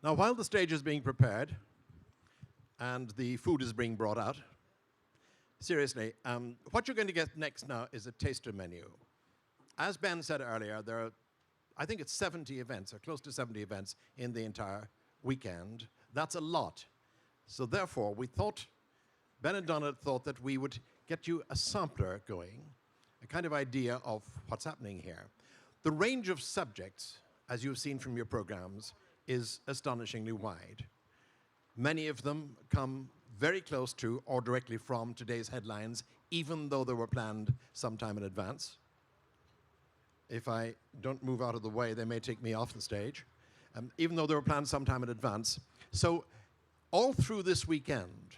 Now, while the stage is being prepared and the food is being brought out, seriously, what you're going to get next now is a taster menu. As Ben said earlier, there are, I think it's 70 events, or close to 70 events in the entire weekend. That's a lot. So therefore, Ben and Donna thought that we would get you a sampler going, a kind of idea of what's happening here. The range of subjects, as you've seen from your programs, is astonishingly wide. Many of them come very close to or directly from today's headlines, even though they were planned sometime in advance. If I don't move out of the way, they may take me off the stage, even though they were planned sometime in advance. So all through this weekend,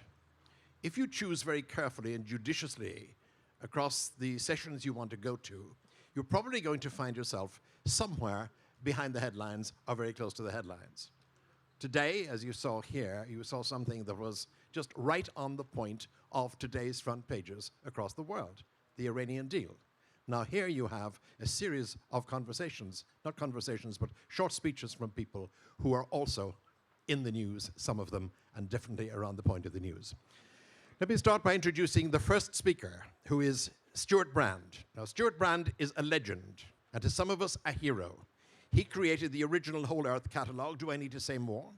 if you choose very carefully and judiciously across the sessions you want to go to, you're probably going to find yourself somewhere behind the headlines or very close to the headlines. Today, as you saw here, you saw something that was just right on the point of today's front pages across the world, the Iranian deal. Now here you have a series of conversations, not conversations, but short speeches from people who are also in the news, some of them, and differently around the point of the news. Let me start by introducing the first speaker, who is Stuart Brand. Now, Stuart Brand is a legend, and to some of us, a hero. He created the original Whole Earth catalog. Do I need to say more?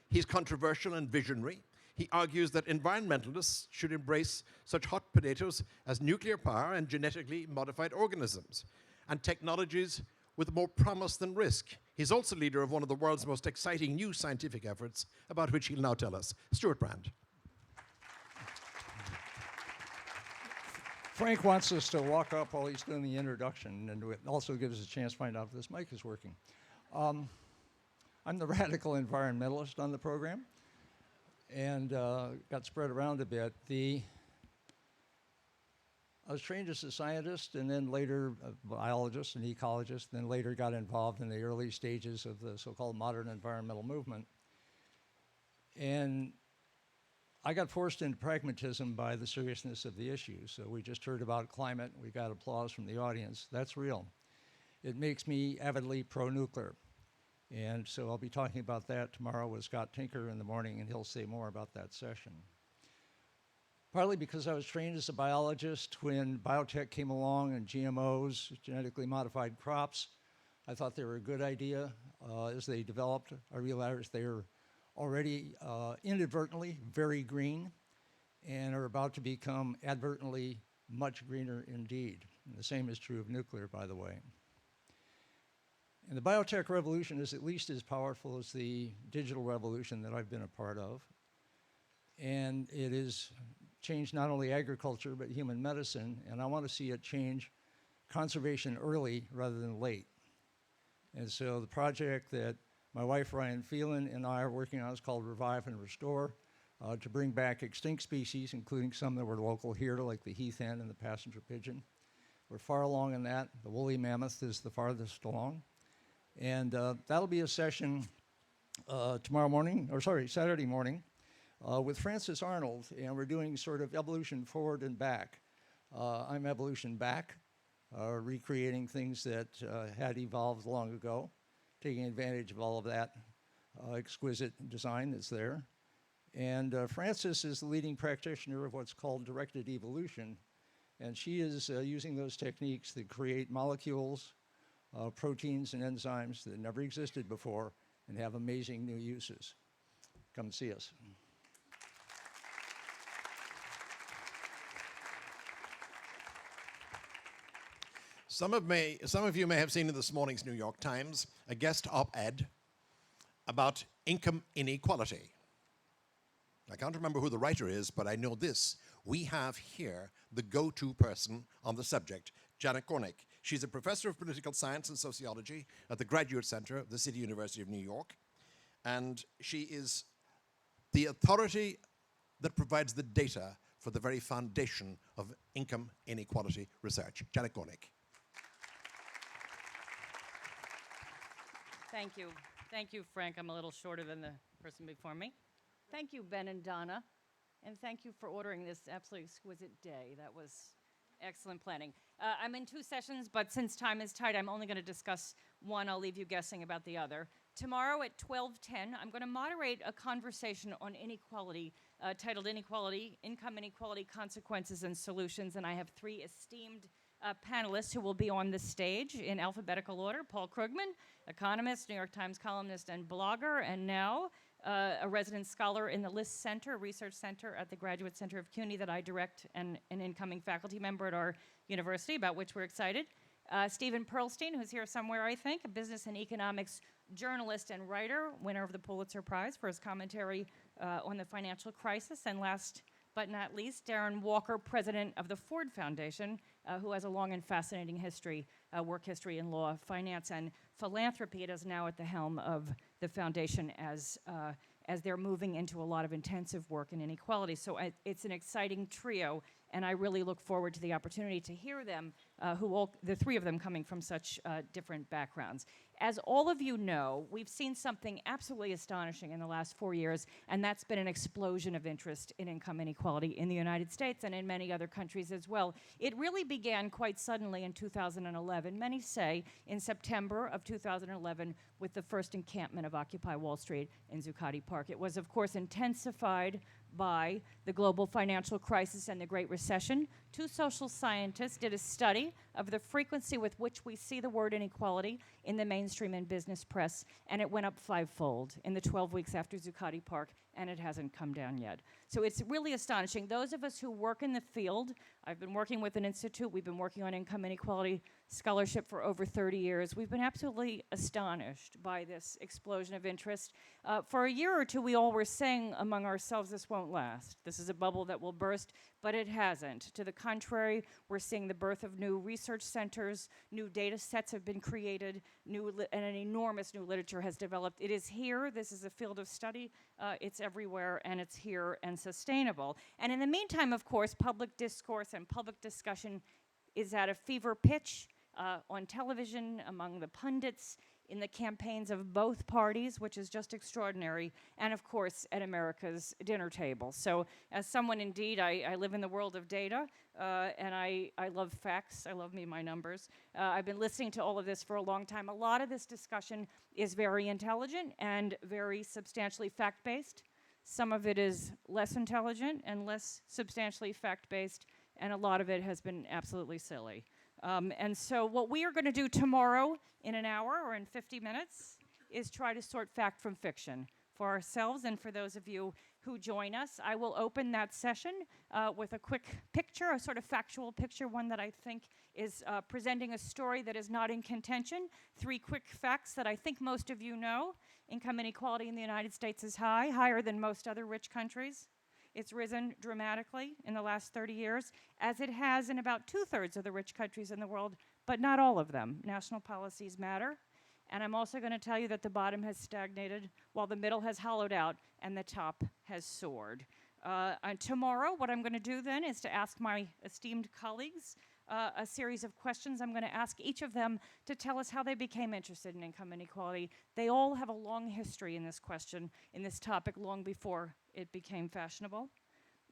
He's controversial and visionary. He argues that environmentalists should embrace such hot potatoes as nuclear power and genetically modified organisms, and technologies with more promise than risk. He's also leader of one of the world's most exciting new scientific efforts, about which he'll now tell us. Stuart Brand. Frank wants us to walk up while he's doing the introduction, and it also gives us a chance to find out if this mic is working. I'm the radical environmentalist on the program, and got spread around a bit. I was trained as a scientist, and then later a biologist and ecologist, and then later got involved in the early stages of the so-called modern environmental movement. And I got forced into pragmatism by the seriousness of the issue. So we just heard about climate. We got applause from the audience. That's real. It makes me avidly pro-nuclear. And so I'll be talking about that tomorrow with Scott Tinker in the morning, and he'll say more about that session. Partly because I was trained as a biologist when biotech came along and GMOs, genetically modified crops, I thought they were a good idea. As they developed, I realized they were already inadvertently very green and are about to become advertently much greener indeed. And the same is true of nuclear, by the way. And the biotech revolution is at least as powerful as the digital revolution that I've been a part of. And it has changed not only agriculture, but human medicine. And I want to see it change conservation early rather than late. And so the project that my wife, Ryan Phelan, and I are working on is called Revive and Restore, to bring back extinct species, including some that were local here, like the heath hen and the passenger pigeon. We're far along in that. The woolly mammoth is the farthest along. And that'll be a session Saturday morning, with Francis Arnold, and we're doing sort of evolution forward and back. I'm evolution back, recreating things that had evolved long ago, taking advantage of all of that exquisite design that's there. And Frances is the leading practitioner of what's called directed evolution, and she is using those techniques that create molecules, proteins and enzymes that never existed before and have amazing new uses. Come see us. Some of you may have seen in this morning's New York Times a guest op-ed about income inequality. I can't remember who the writer is, but I know this. We have here the go-to person on the subject, Janet Kornick. She's a professor of political science and sociology at the Graduate Center of the City University of New York. And she is the authority that provides the data for the very foundation of income inequality research. Janet Kornick. Thank you. Thank you, Frank. I'm a little shorter than the person before me. Thank you, Ben and Donna. And thank you for ordering this absolutely exquisite day. That was excellent planning. I'm in two sessions, but since time is tight, I'm only going to discuss one. I'll leave you guessing about the other. Tomorrow at 12:10, I'm going to moderate a conversation on inequality, titled Income Inequality, Consequences and Solutions. And I have three esteemed panelists who will be on the stage in alphabetical order. Paul Krugman, economist, New York Times columnist and blogger, and now a resident scholar in the List Center, Research Center at the Graduate Center of CUNY that I direct, and an incoming faculty member at our university, about which we're excited. Stephen Pearlstein, who's here somewhere, I think, a business and economics journalist and writer, winner of the Pulitzer Prize for his commentary on the financial crisis. And last but not least, Darren Walker, president of the Ford Foundation, who has a long and fascinating history, work history in law, finance, and philanthropy. It is now at the helm of the foundation as they're moving into a lot of intensive work in inequality. So it's an exciting trio, and I really look forward to the opportunity to hear them, the three of them coming from such different backgrounds. As all of you know, we've seen something absolutely astonishing in the last 4 years, and that's been an explosion of interest in income inequality in the United States and in many other countries as well. It really began quite suddenly in 2011, many say in September of 2011, with the first encampment of Occupy Wall Street in Zuccotti Park. It was, of course, intensified by the global financial crisis and the Great Recession. Two social scientists did a study of the frequency with which we see the word inequality in the mainstream and business press, and it went up fivefold in the 12 weeks after Zuccotti Park, and it hasn't come down yet. So it's really astonishing. Those of us who work in the field, I've been working with an institute, we've been working on income inequality scholarship for over 30 years. We've been absolutely astonished by this explosion of interest. For a year or two, we all were saying among ourselves, this won't last. This is a bubble that will burst, but it hasn't. To the contrary, we're seeing the birth of new research centers, new data sets have been created, and an enormous new literature has developed. It is here, this is a field of study, it's everywhere, and it's here and sustainable. And in the meantime, of course, public discourse and public discussion is at a fever pitch on television, among the pundits, in the campaigns of both parties, which is just extraordinary, and of course at America's dinner table. So as someone, indeed, I live in the world of data, and I love facts. I love my numbers. I've been listening to all of this for a long time. A lot of this discussion is very intelligent and very substantially fact-based. Some of it is less intelligent and less substantially fact-based, and a lot of it has been absolutely silly. And so what we are going to do tomorrow in an hour or in 50 minutes is try to sort fact from fiction for ourselves and for those of you who join us. I will open that session with a quick picture, a sort of factual picture, one that I think is presenting a story that is not in contention. Three quick facts that I think most of you know. Income inequality in the United States is high, higher than most other rich countries. It's risen dramatically in the last 30 years, as it has in about 2/3 of the rich countries in the world, but not all of them. National policies matter. And I'm also going to tell you that the bottom has stagnated while the middle has hollowed out and the top has soared. And tomorrow, what I'm going to do then is to ask my esteemed colleagues a series of questions. I'm going to ask each of them to tell us how they became interested in income inequality. They all have a long history in this question, in this topic, long before it became fashionable.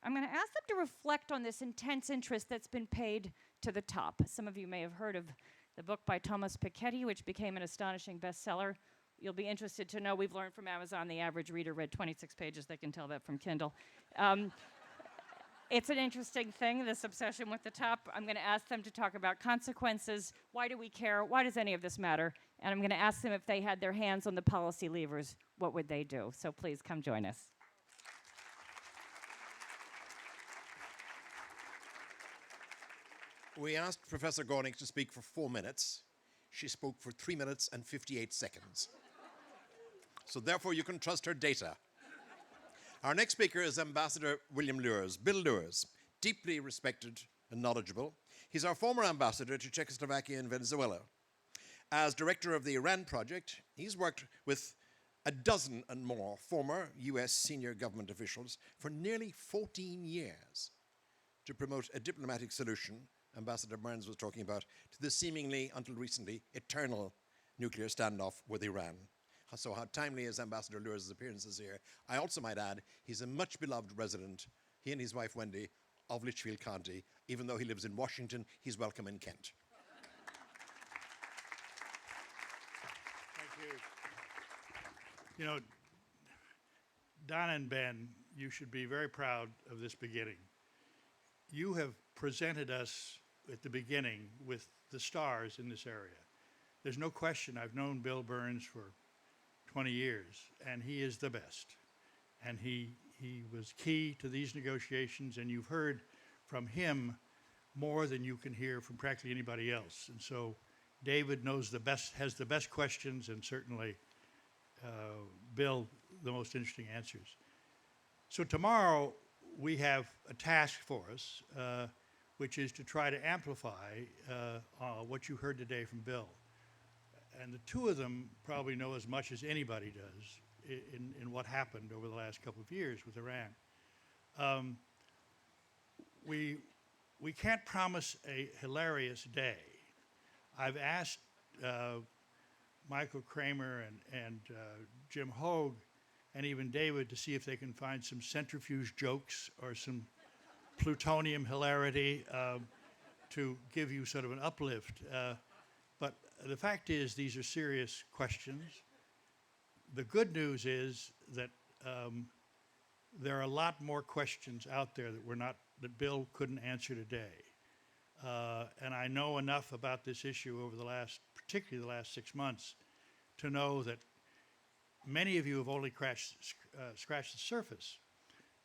I'm going to ask them to reflect on this intense interest that's been paid to the top. Some of you may have heard of the book by Thomas Piketty, which became an astonishing bestseller. You'll be interested to know we've learned from Amazon the average reader read 26 pages. They can tell that from Kindle. It's an interesting thing, this obsession with the top. I'm going to ask them to talk about consequences. Why do we care? Why does any of this matter? And I'm going to ask them if they had their hands on the policy levers, what would they do? So please come join us. We asked Professor Gornick to speak for 4 minutes. She spoke for 3 minutes and 58 seconds. So therefore, you can trust her data. Our next speaker is Ambassador William Luers, Bill Luers, deeply respected and knowledgeable. He's our former ambassador to Czechoslovakia and Venezuela. As director of the Iran project, he's worked with a dozen and more former US senior government officials for nearly 14 years to promote a diplomatic solution, Ambassador Burns was talking about, to the seemingly, until recently, eternal nuclear standoff with Iran. So how timely is Ambassador Luers' appearances here. I also might add, he's a much beloved resident, he and his wife Wendy, of Litchfield County. Even though he lives in Washington, he's welcome in Kent. Thank you. You know, Donna and Ben, you should be very proud of this beginning. You have presented us at the beginning with the stars in this area. There's no question I've known Bill Burns for 20 years, and he is the best. And he was key to these negotiations, and you've heard from him more than you can hear from practically anybody else. And so David knows the best, has the best questions, and certainly Bill, the most interesting answers. So tomorrow we have a task for us, which is to try to amplify what you heard today from Bill. And the two of them probably know as much as anybody does in what happened over the last couple of years with Iran. We can't promise a hilarious day. I've asked Michael Kramer and Jim Hogue and even David to see if they can find some centrifuge jokes or some plutonium hilarity to give you sort of an uplift. But the fact is, these are serious questions. The good news is that there are a lot more questions out there that Bill couldn't answer today. And I know enough about this issue over particularly the last 6 months, to know that many of you have only scratched the surface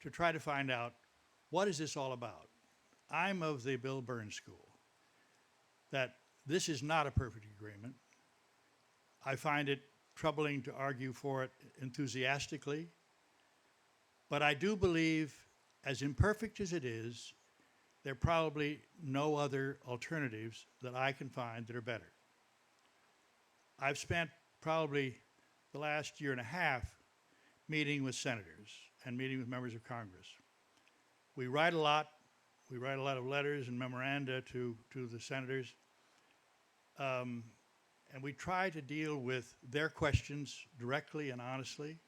to try to find out, what is this all about? I'm of the Bill Burns school, that this is not a perfect agreement. I find it troubling to argue for it enthusiastically, but I do believe, as imperfect as it is, there are probably no other alternatives that I can find that are better. I've spent probably the last year and a half meeting with senators and meeting with members of Congress. We write a lot. We write a lot of letters and memoranda to the senators. And we try to deal with their questions directly and honestly,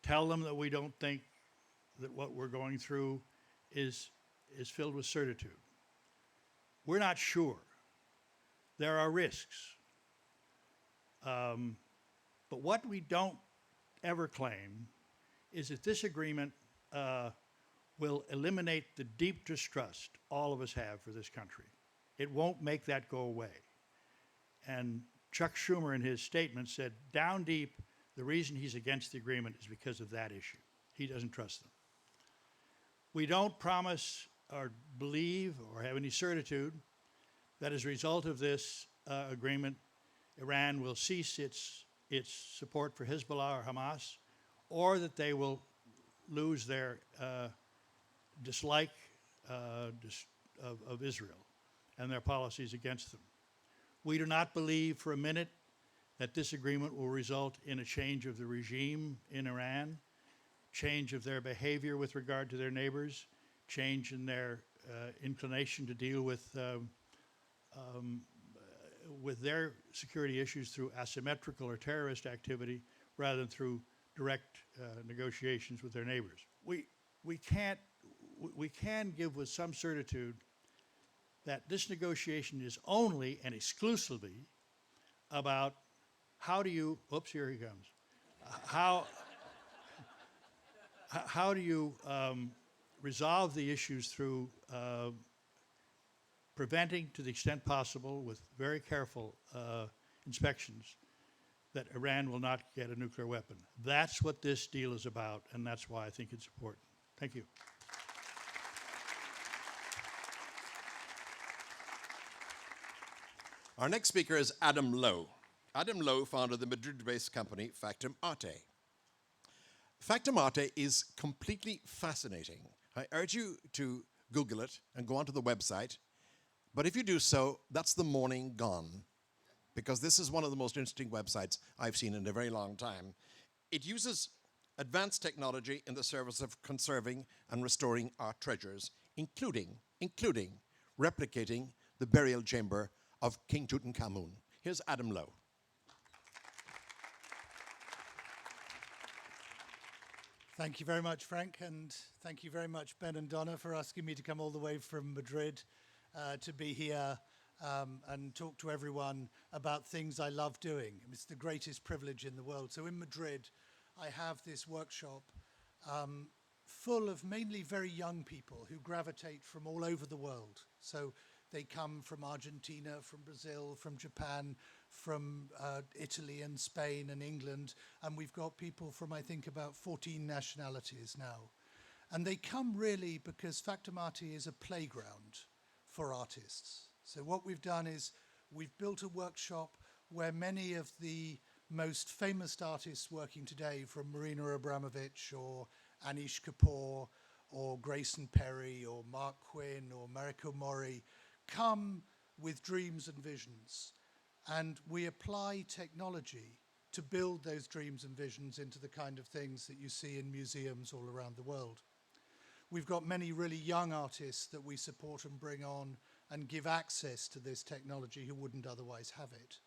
tell them that we don't think that what we're going through is filled with certitude. We're not sure. There are risks. But what we don't ever claim is that this agreement will eliminate the deep distrust all of us have for this country. It won't make that go away. And Chuck Schumer in his statement said, down deep, the reason he's against the agreement is because of that issue. He doesn't trust them. We don't promise or believe or have any certitude that as a result of this agreement, Iran will cease its support for Hezbollah or Hamas, or that they will lose their dislike of Israel and their policies against them. We do not believe for a minute that this agreement will result in a change of the regime in Iran, change of their behavior with regard to their neighbors, change in their inclination to deal with their security issues through asymmetrical or terrorist activity rather than through direct negotiations with their neighbors. We can give with some certitude that this negotiation is only and exclusively about how do you, oops, here he comes. How do you resolve the issues through preventing, to the extent possible, with very careful inspections, that Iran will not get a nuclear weapon. That's what this deal is about, and that's why I think it's important. Thank you. Our next speaker is Adam Lowe. Adam Lowe founded the Madrid-based company Factum Arte. Factum Arte is completely fascinating. I urge you to Google it and go onto the website. But if you do so, that's the morning gone, because this is one of the most interesting websites I've seen in a very long time. It uses advanced technology in the service of conserving and restoring our treasures, including replicating the burial chamber of King Tutankhamun. Here's Adam Lowe. Thank you very much, Frank, and thank you very much, Ben and Donna, for asking me to come all the way from Madrid to be here and talk to everyone about things I love doing. It's the greatest privilege in the world. So in Madrid, I have this workshop full of mainly very young people who gravitate from all over the world. So they come from Argentina, from Brazil, from Japan, from Italy and Spain and England. And we've got people from, I think, about 14 nationalities now. And they come really because Factomati is a playground for artists. So what we've done is we've built a workshop where many of the most famous artists working today, from Marina Abramovic or Anish Kapoor or Grayson Perry or Mark Quinn or Mariko Mori, come with dreams and visions. And we apply technology to build those dreams and visions into the kind of things that you see in museums all around the world. We've got many really young artists that we support and bring on and give access to this technology who wouldn't otherwise have it.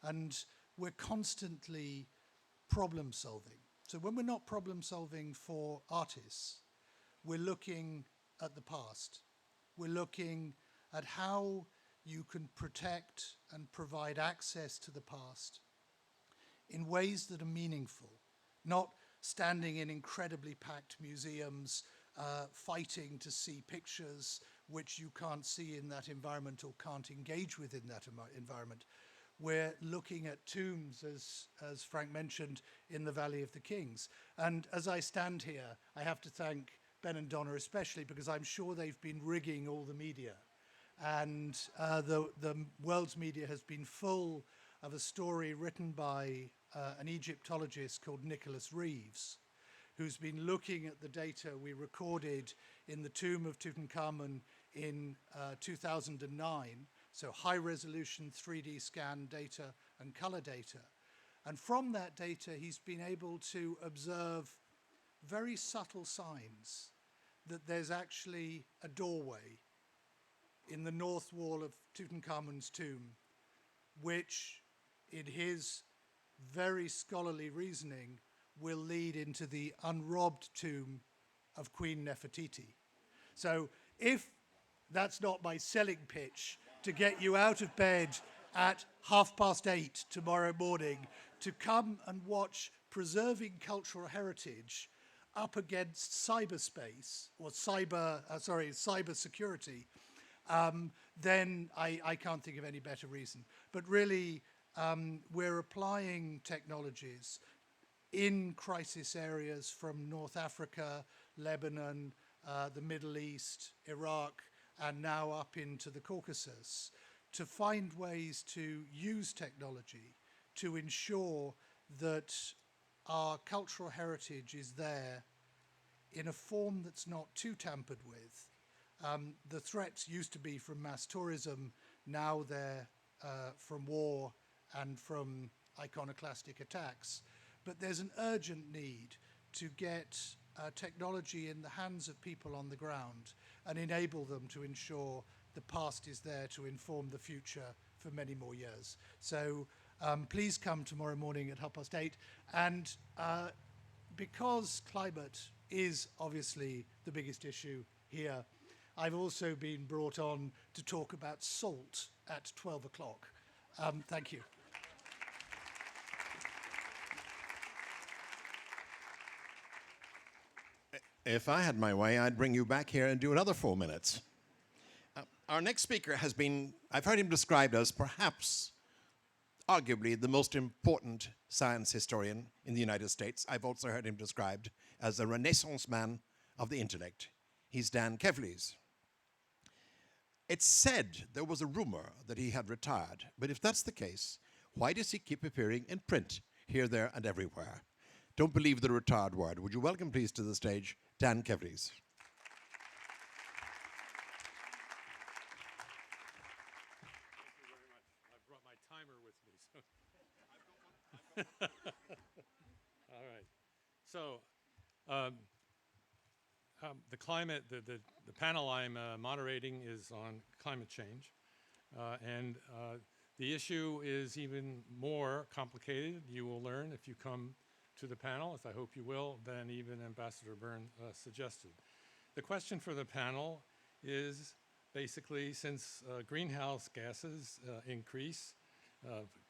And we're constantly problem solving. So when we're not problem solving for artists, we're looking at the past. We're looking at how you can protect and provide access to the past in ways that are meaningful, not standing in incredibly packed museums, fighting to see pictures which you can't see in that environment or can't engage with in that environment. We're looking at tombs, as Frank mentioned, in the Valley of the Kings. And as I stand here, I have to thank Ben and Donna especially, because I'm sure they've been rigging all the media. And the world's media has been full of a story written by an Egyptologist called Nicholas Reeves, who's been looking at the data we recorded in the tomb of Tutankhamun in 2009, so high-resolution 3D scan data and color data. And from that data, he's been able to observe very subtle signs that there's actually a doorway in the north wall of Tutankhamun's tomb, which, in his very scholarly reasoning, will lead into the unrobbed tomb of Queen Nefertiti. So if that's not my selling pitch to get you out of bed at 8:30 tomorrow morning to come and watch preserving cultural heritage up against cyberspace or cyber security, then I can't think of any better reason. But really, we're applying technologies in crisis areas from North Africa, Lebanon, the Middle East, Iraq, and now up into the Caucasus, to find ways to use technology to ensure that our cultural heritage is there in a form that's not too tampered with. The threats used to be from mass tourism, now they're from war and from iconoclastic attacks. But there's an urgent need to get technology in the hands of people on the ground and enable them to ensure the past is there to inform the future for many more years. So please come tomorrow morning at 8:30. And because climate is obviously the biggest issue here, I've also been brought on to talk about salt at 12 o'clock. Thank you. If I had my way, I'd bring you back here and do another 4 minutes. Our next speaker has been, I've heard him described as perhaps, arguably, the most important science historian in the United States. I've also heard him described as a Renaissance man of the intellect. He's Dan Kevles. It's said there was a rumor that he had retired, but if that's the case, why does he keep appearing in print, here, there, and everywhere? Don't believe the retired word. Would you welcome, please, to the stage, Dan Kevles. Thank you very much. I brought my timer with me. So. All right. So the climate, the panel I'm moderating is on climate change. And the issue is even more complicated, you will learn if you come to the panel, as I hope you will, than even Ambassador Byrne suggested. The question for the panel is basically, since greenhouse gases increase,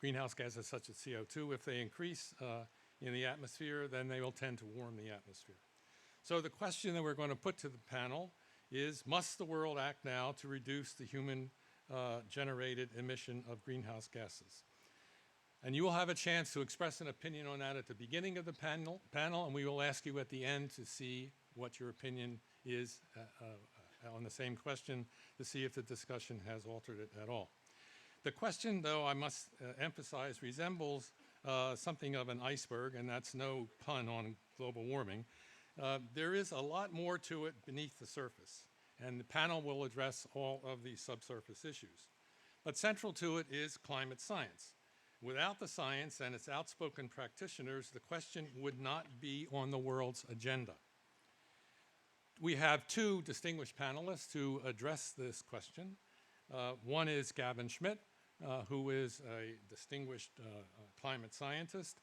greenhouse gases such as CO2, if they increase in the atmosphere, then they will tend to warm the atmosphere. So the question that we're going to put to the panel is, must the world act now to reduce the human generated emission of greenhouse gases? And you will have a chance to express an opinion on that at the beginning of the panel, and we will ask you at the end to see what your opinion is on the same question, to see if the discussion has altered it at all. The question, though, I must emphasize, resembles something of an iceberg, and that's no pun on global warming. There is a lot more to it beneath the surface, and the panel will address all of these subsurface issues. But central to it is climate science. Without the science and its outspoken practitioners, the question would not be on the world's agenda. We have two distinguished panelists to address this question. One is Gavin Schmidt, who is a distinguished climate scientist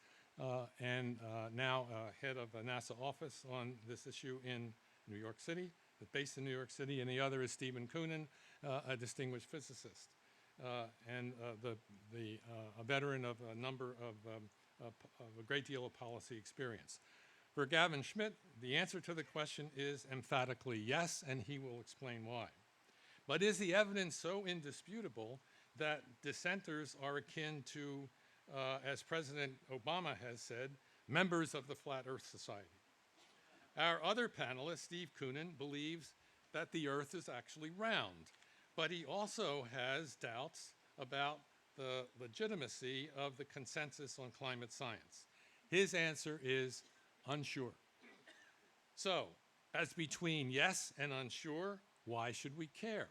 and now head of a NASA office on this issue in New York City, based in New York City, and the other is Stephen Koonin, a distinguished physicist. And a veteran of a number of a great deal of policy experience. For Gavin Schmidt, the answer to the question is emphatically yes, and he will explain why. But is the evidence so indisputable that dissenters are akin to, as President Obama has said, members of the Flat Earth Society? Our other panelist, Steve Koonin, believes that the Earth is actually round, but he also has doubts about the legitimacy of the consensus on climate science. His answer is unsure. So, as between yes and unsure, why should we care?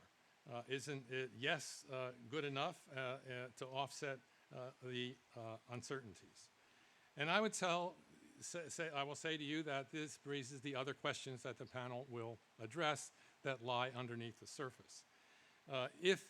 Isn't it yes good enough to offset the uncertainties? And I would I will say to you that this raises the other questions that the panel will address that lie underneath the surface. If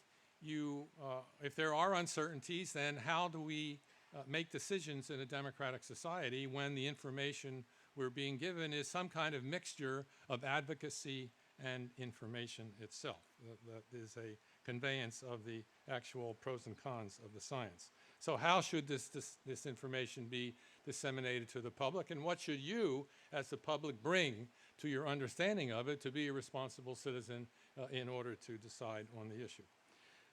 there are uncertainties, then how do we make decisions in a democratic society when the information we're being given is some kind of mixture of advocacy and information itself? That is a conveyance of the actual pros and cons of the science. So how should this information be disseminated to the public, and what should you, as the public, bring to your understanding of it to be a responsible citizen in order to decide on the issue?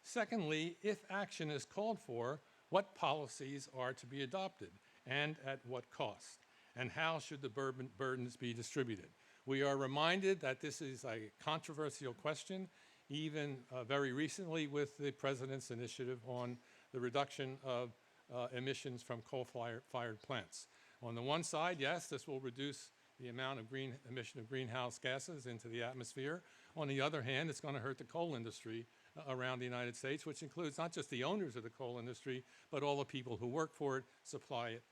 Secondly, if action is called for, what policies are to be adopted and at what cost? And how should the burdens be distributed? We are reminded that this is a controversial question, even very recently with the President's initiative on the reduction of emissions from coal-fired plants. On the one side, yes, this will reduce the amount of emission of greenhouse gases into the atmosphere. On the other hand, it's going to hurt the coal industry around the United States, which includes not just the owners of the coal industry, but all the people who work for it, supply it,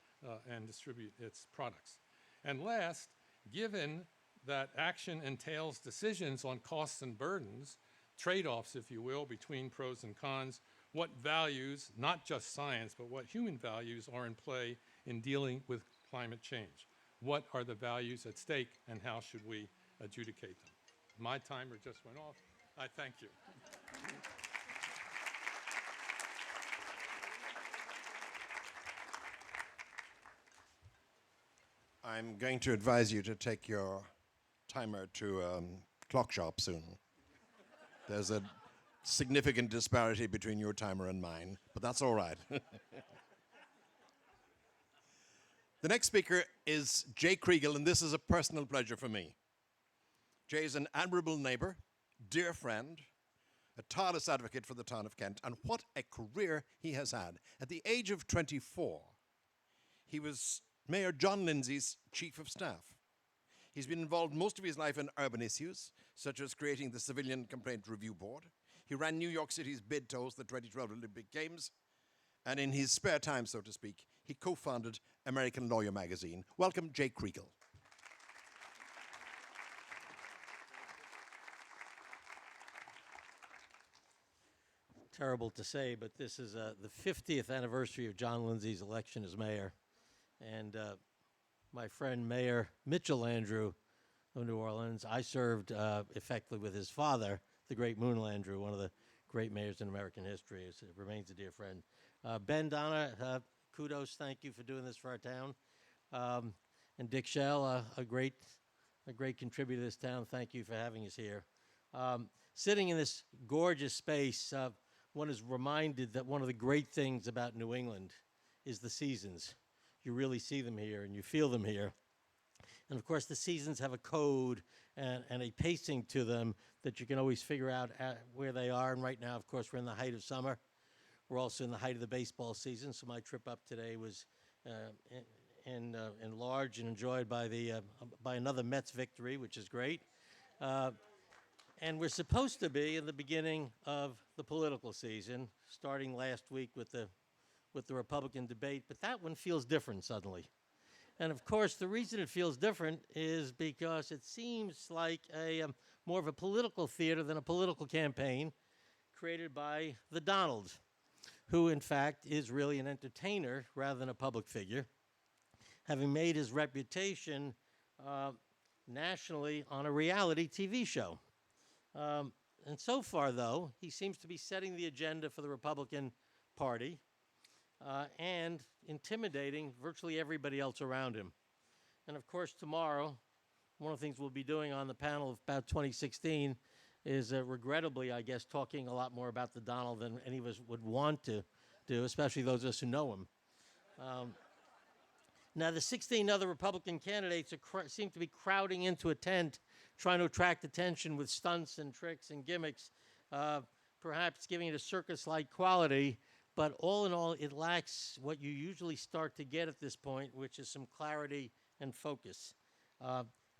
and distribute its products. And last, given that action entails decisions on costs and burdens, trade-offs, if you will, between pros and cons, what values, not just science, but what human values are in play in dealing with climate change? What are the values at stake, and how should we adjudicate them? My timer just went off. I thank you. I'm going to advise you to take your timer to clock shop soon. There's a significant disparity between your timer and mine, but that's all right. The next speaker is Jay Kriegel, and this is a personal pleasure for me. Jay is an admirable neighbor, dear friend, a tireless advocate for the town of Kent, and what a career he has had. At the age of 24, he was Mayor John Lindsay's chief of staff. He's been involved most of his life in urban issues, such as creating the Civilian Complaint Review Board. He ran New York City's bid to host the 2012 Olympic Games, and in his spare time, so to speak, he co-founded American Lawyer magazine. Welcome, Jay Kriegel. Terrible to say, but this is the 50th anniversary of John Lindsay's election as mayor. And my friend Mayor Mitchell Landrieu of New Orleans, I served effectively with his father, the great Moon Landrieu, one of the great mayors in American history. It remains a dear friend. Ben Donna, kudos, thank you for doing this for our town. And Dick Shell, a great contributor to this town. Thank you for having us here. Sitting in this gorgeous space, one is reminded that one of the great things about New England is the seasons. You really see them here and you feel them here. And of course, the seasons have a code and a pacing to them that you can always figure out where they are. And right now, of course, we're in the height of summer. We're also in the height of the baseball season. So my trip up today was enlarged and enjoyed by another Mets victory, which is great. And we're supposed to be in the beginning of the political season, starting last week with the Republican debate. But that one feels different suddenly. And of course, the reason it feels different is because it seems like more of a political theater than a political campaign created by the Donald, who in fact is really an entertainer rather than a public figure, having made his reputation nationally on a reality TV show. And so far, though, he seems to be setting the agenda for the Republican Party and intimidating virtually everybody else around him. And of course, tomorrow, one of the things we'll be doing on the panel about 2016 is regrettably, I guess, talking a lot more about the Donald than any of us would want to do, especially those of us who know him. Now, the 16 other Republican candidates seem to be crowding into a tent, trying to attract attention with stunts and tricks and gimmicks, perhaps giving it a circus-like quality. But all in all, it lacks what you usually start to get at this point, which is some clarity and focus.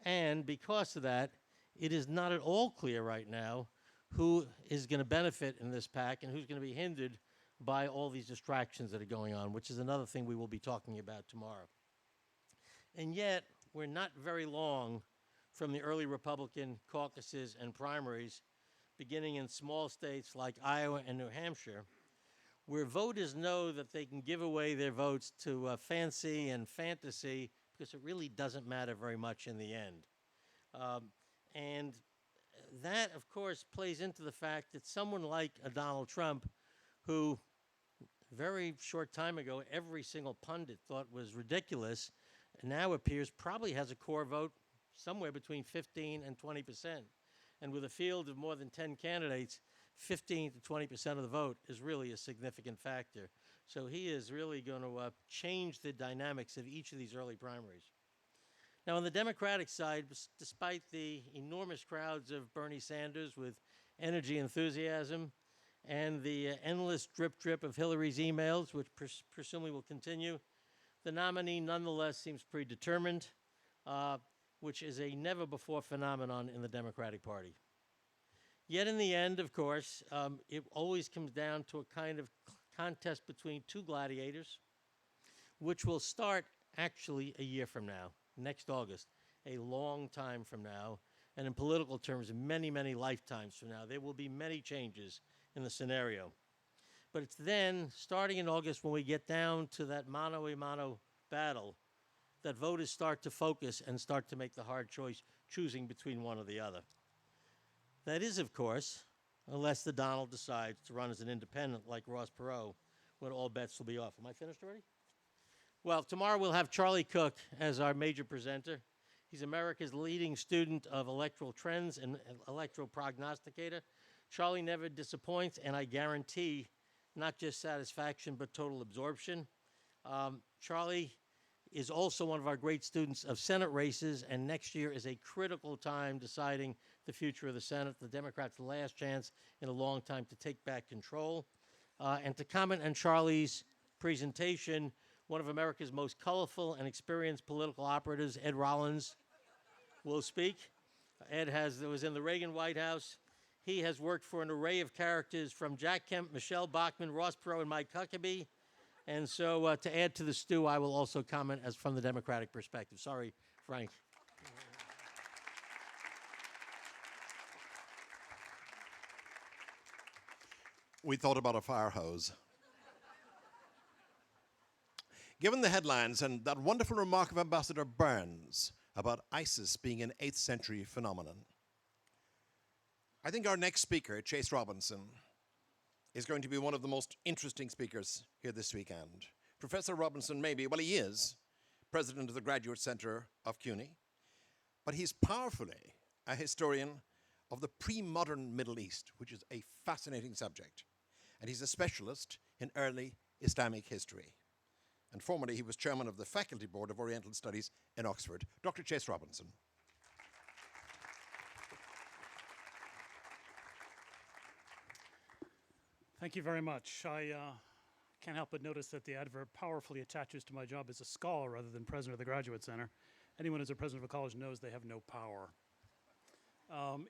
And because of that, it is not at all clear right now who is going to benefit in this pack and who's going to be hindered by all these distractions that are going on, which is another thing we will be talking about tomorrow. And yet, we're not very long from the early Republican caucuses and primaries, beginning in small states like Iowa and New Hampshire, where voters know that they can give away their votes to fancy and fantasy because it really doesn't matter very much in the end. And that, of course, plays into the fact that someone like a Donald Trump, who very short time ago every single pundit thought was ridiculous, now appears probably has a core vote somewhere between 15 and 20%. And with a field of more than 10 candidates, 15 to 20% of the vote is really a significant factor. So he is really going to change the dynamics of each of these early primaries. Now, on the Democratic side, despite the enormous crowds of Bernie Sanders with energy, enthusiasm, and the endless drip of Hillary's emails, which presumably will continue, the nominee nonetheless seems predetermined, which is a never-before phenomenon in the Democratic Party. Yet in the end, of course, it always comes down to a kind of contest between two gladiators, which will start actually a year from now, next August, a long time from now, and in political terms, many, many lifetimes from now. There will be many changes in the scenario. But it's then, starting in August, when we get down to that mano-a-mano battle, that voters start to focus and start to make the hard choice, choosing between one or the other. That is, of course, unless the Donald decides to run as an independent like Ross Perot, when all bets will be off. Am I finished already? Well, tomorrow we'll have Charlie Cook as our major presenter. He's America's leading student of electoral trends and electoral prognosticator. Charlie never disappoints, and I guarantee not just satisfaction, but total absorption. Charlie is also one of our great students of Senate races, and next year is a critical time deciding the future of the Senate. The Democrats' last chance in a long time to take back control. And to comment on Charlie's presentation, one of America's most colorful and experienced political operatives, Ed Rollins, will speak. Ed was in the Reagan White House. He has worked for an array of characters from Jack Kemp, Michelle Bachmann, Ross Perot, and Mike Huckabee. And so to add to the stew, I will also comment as from the Democratic perspective. Sorry, Frank. We thought about a fire hose. Given the headlines and that wonderful remark of Ambassador Burns about ISIS being an 8th century phenomenon, I think our next speaker, Chase Robinson, is going to be one of the most interesting speakers here this weekend. Professor Robinson may be, well, he is, president of the Graduate Center of CUNY, but he's powerfully a historian of the pre-modern Middle East, which is a fascinating subject. And he's a specialist in early Islamic history. And formerly, he was chairman of the Faculty Board of Oriental Studies in Oxford. Dr. Chase Robinson. Thank you very much. I can't help but notice that the adverb powerfully attaches to my job as a scholar rather than president of the Graduate Center. Anyone who's a president of a college knows they have no power.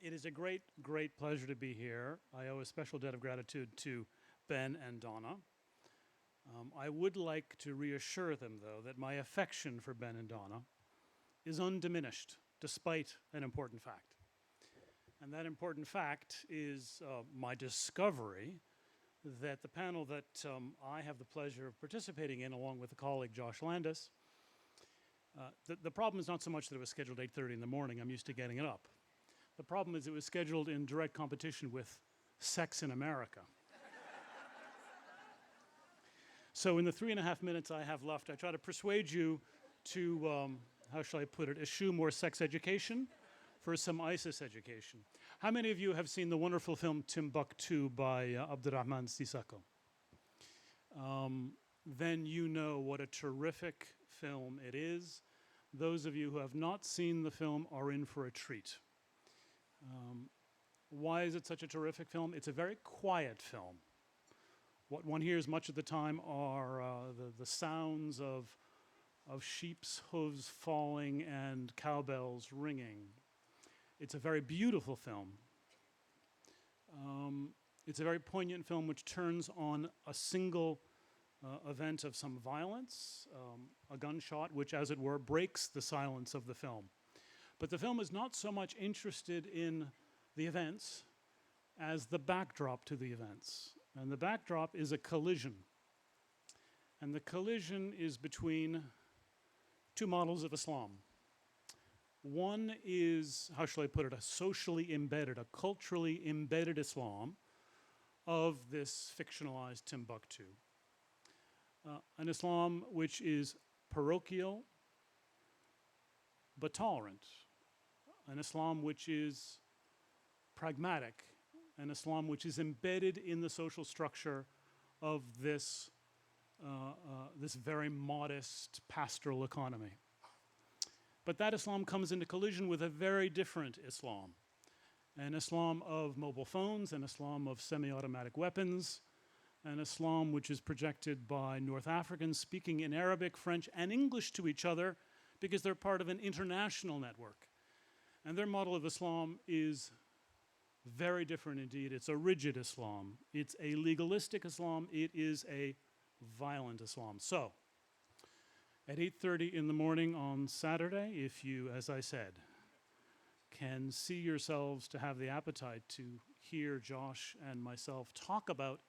It is a great, great pleasure to be here. I owe a special debt of gratitude to Ben and Donna. I would like to reassure them, though, that my affection for Ben and Donna is undiminished, despite an important fact. And that important fact is my discovery that the panel that I have the pleasure of participating in, along with a colleague, Josh Landis, the problem is not so much that it was scheduled 8:30 in the morning. I'm used to getting it up. The problem is it was scheduled in direct competition with Sex in America. So in the 3.5 minutes I have left, I try to persuade you to, how shall I put it, eschew more sex education for some ISIS education. How many of you have seen the wonderful film Timbuktu by Abdurrahman Sissako? Then you know what a terrific film it is. Those of you who have not seen the film are in for a treat. Why is it such a terrific film? It's a very quiet film. What one hears much of the time are the sounds of sheep's hooves falling and cowbells ringing. It's a very beautiful film. It's a very poignant film which turns on a single event of some violence, a gunshot which, as it were, breaks the silence of the film. But the film is not so much interested in the events as the backdrop to the events. And the backdrop is a collision. And the collision is between two models of Islam. One is, how shall I put it, a socially embedded, a culturally embedded Islam of this fictionalized Timbuktu. An Islam which is parochial but tolerant. An Islam which is pragmatic. An Islam which is embedded in the social structure of this very modest pastoral economy. But that Islam comes into collision with a very different Islam. An Islam of mobile phones, an Islam of semi-automatic weapons, an Islam which is projected by North Africans speaking in Arabic, French, and English to each other because they're part of an international network. And their model of Islam is very different indeed. It's a rigid Islam. It's a legalistic Islam. It is a violent Islam. So, at 8:30 in the morning on Saturday, if you, as I said, can see yourselves to have the appetite to hear Josh and myself talk about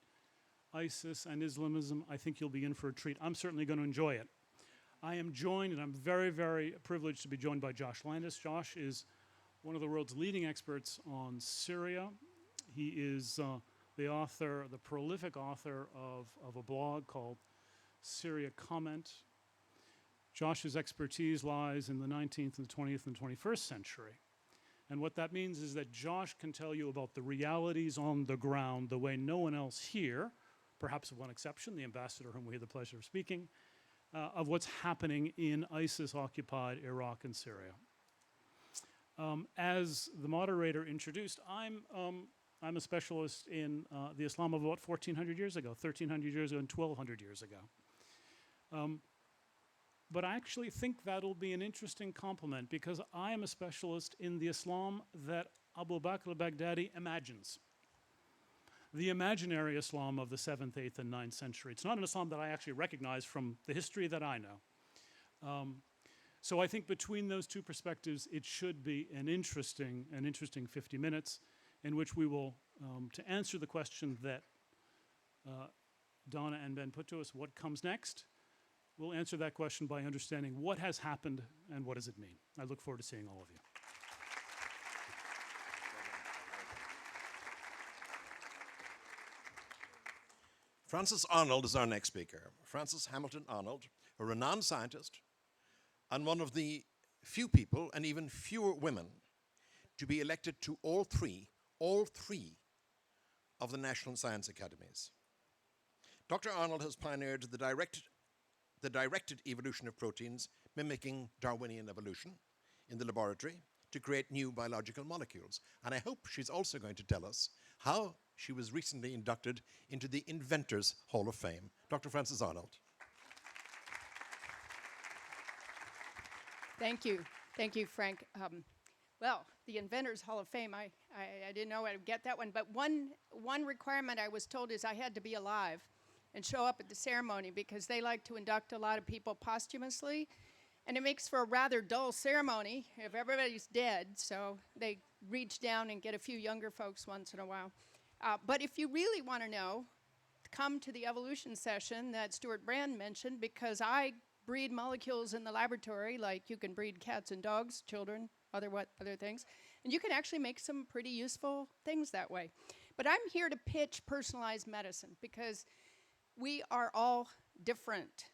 ISIS and Islamism, I think you'll be in for a treat. I'm certainly going to enjoy it. I am joined, and I'm very, very privileged to be joined by Josh Landis. Josh is one of the world's leading experts on Syria. He is the author, the prolific author of a blog called Syria Comment. Josh's expertise lies in the 19th and the 20th and 21st century. And what that means is that Josh can tell you about the realities on the ground the way no one else here, perhaps with one exception, the ambassador whom we had the pleasure of speaking, of what's happening in ISIS-occupied Iraq and Syria. As the moderator introduced, I'm a specialist in the Islam of about 1,400 years ago, 1,300 years ago, and 1,200 years ago. But I actually think that'll be an interesting complement because I am a specialist in the Islam that Abu Bakr al-Baghdadi imagines. The imaginary Islam of the 7th, 8th, and 9th century. It's not an Islam that I actually recognize from the history that I know. So I think between those two perspectives, it should be an interesting 50 minutes in which we will, to answer the question that Donna and Ben put to us, what comes next? We'll answer that question by understanding what has happened and what does it mean. I look forward to seeing all of you. Francis Arnold is our next speaker. Francis Hamilton Arnold, a renowned scientist, and one of the few people, and even fewer women, to be elected to all three of the National Science Academies. Dr. Arnold has pioneered the directed evolution of proteins, mimicking Darwinian evolution in the laboratory to create new biological molecules. And I hope she's also going to tell us how she was recently inducted into the Inventors Hall of Fame. Dr. Frances Arnold. Thank you. Thank you, Frank. Well, the Inventors Hall of Fame, I didn't know I'd get that one, but one requirement I was told is I had to be alive and show up at the ceremony because they like to induct a lot of people posthumously, and it makes for a rather dull ceremony if everybody's dead, so they reach down and get a few younger folks once in a while. But if you really want to know, come to the evolution session that Stuart Brand mentioned, because I breed molecules in the laboratory, like you can breed cats and dogs, children, other things, and you can actually make some pretty useful things that way. But I'm here to pitch personalized medicine because we are all different.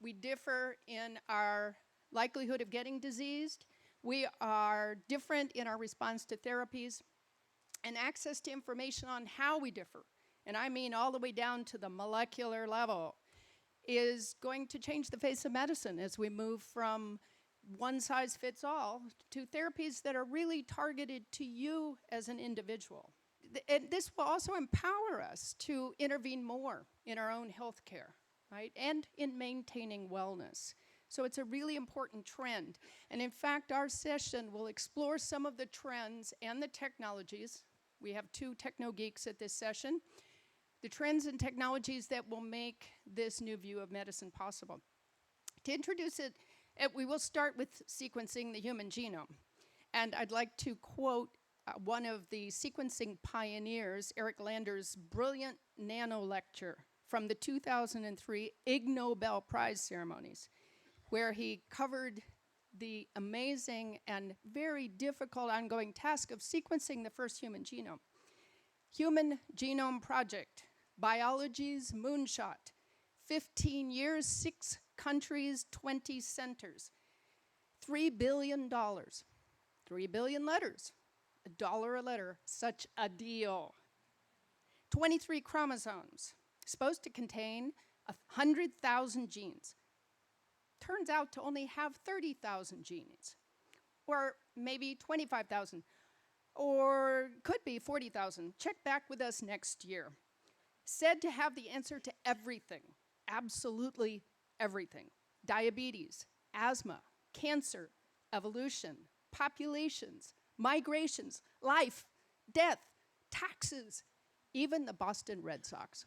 We differ in our likelihood of getting diseased. We are different in our response to therapies and access to information on how we differ, and I mean all the way down to the molecular level, is going to change the face of medicine as we move from one size fits all to therapies that are really targeted to you as an individual. And this will also empower us to intervene more in our own health care, right? And in maintaining wellness. So it's a really important trend. And in fact, our session will explore some of the trends and the technologies. We have 2 techno geeks at this session. The trends and technologies that will make this new view of medicine possible. To introduce it, we will start with sequencing the human genome. And I'd like to quote one of the sequencing pioneers, Eric Lander's brilliant nano lecture from the 2003 Ig Nobel Prize ceremonies, where he covered the amazing and very difficult ongoing task of sequencing the first human genome. Human Genome Project, biology's moonshot, 15 years, 6 countries, 20 centers, $3 billion, 3 billion letters, $1 a letter, such a deal. 23 chromosomes, supposed to contain 100,000 genes. Turns out to only have 30,000 genes, or maybe 25,000, or could be 40,000. Check back with us next year. Said to have the answer to everything, absolutely everything. Diabetes, asthma, cancer, evolution, populations, migrations, life, death, taxes, even the Boston Red Sox.